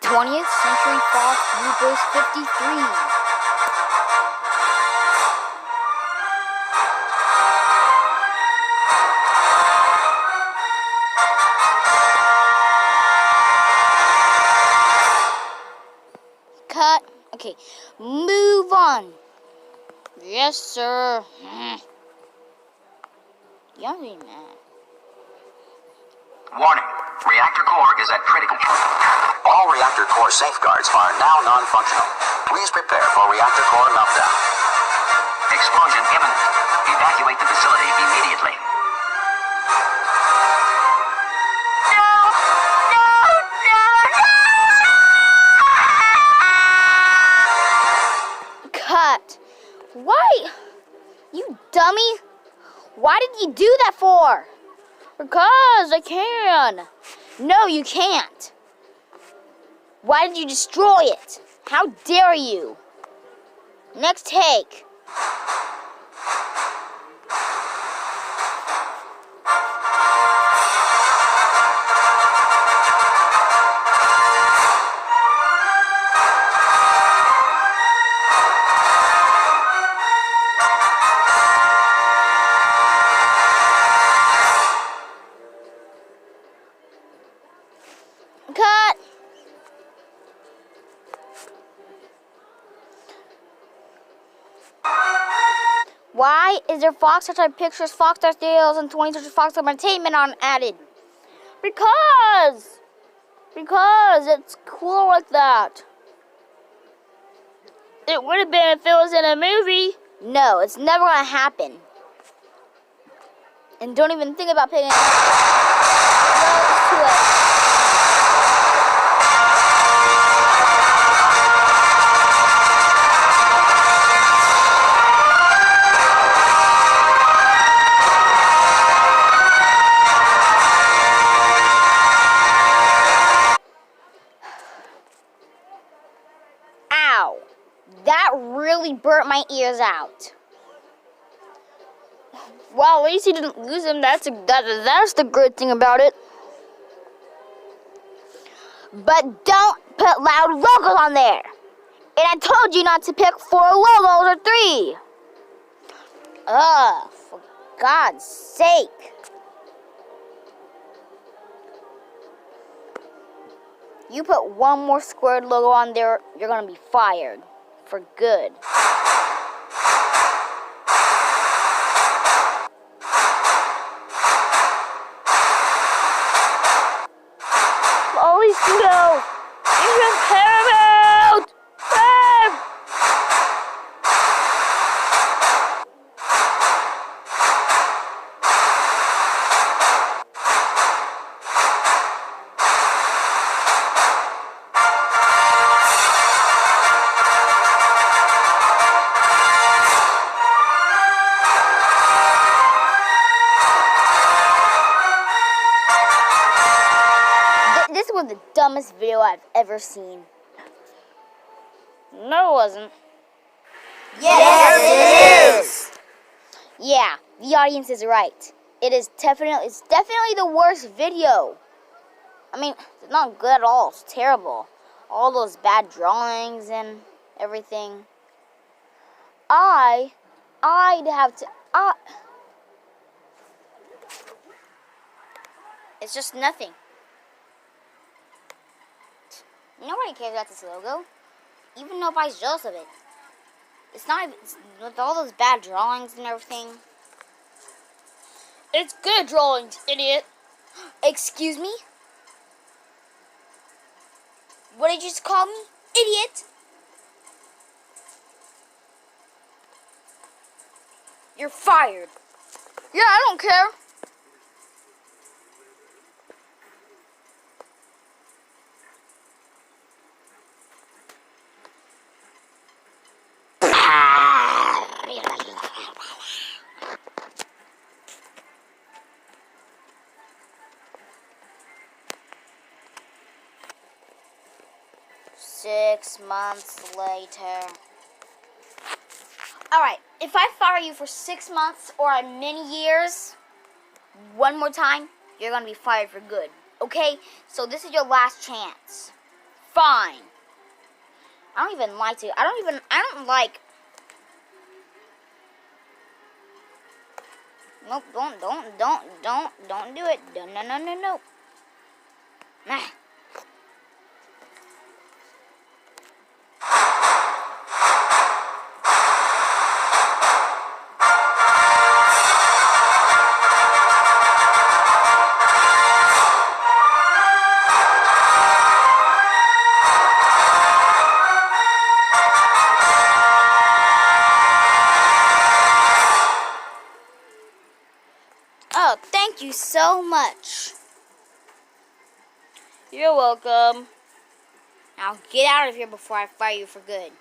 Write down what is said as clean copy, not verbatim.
20th Century Fox Bloopers 53. Cut. Okay, move on. Yes, sir. Y'all be mad. Warning. Reactor core is at critical point. All reactor core safeguards are now non-functional. Please prepare for reactor core meltdown. Explosion imminent. Evacuate the facility immediately. Cut. Why? You dummy. Why did you do that for? Because I can. No, you can't. Why did you destroy it? How dare you? Next take. Cut. Why is there Fox-Star Pictures, Fox-Star Studios, and 20th Century Fox Entertainment on added? Because it's cool like that. It would have been if it was in a movie. No, it's never gonna happen. And don't even think about picking it up. No, it's too late. Ow! That really burnt my ears out. Well, at least he didn't lose them. That's the good thing about it. But don't put loud logos on there. And I told you not to pick 4 logos or 3. Ugh, for God's sake. You put one more squared logo on there, you're gonna be fired. For good. Holy Studio! Even Paramount! This was the dumbest video I've ever seen. No, it wasn't. Yes, it is. Yeah, the audience is right. It's definitely the worst video. I mean, it's not good at all. It's terrible. All those bad drawings and everything. I'd have to. It's just nothing. Nobody cares about this logo. Even nobody's jealous of it. It's not even, with all those bad drawings and everything. It's good drawings, idiot. Excuse me? What did you just call me? Idiot? You're fired. Yeah, I don't care. Six months later. Alright, if I fire you for 6 months or many years, one more time, you're gonna be fired for good. Okay? So this is your last chance. fine. I don't even like to. I don't like. Nope, don't do it. No. Nah. Oh, thank you so much. You're welcome. Now get out of here before I fire you for good.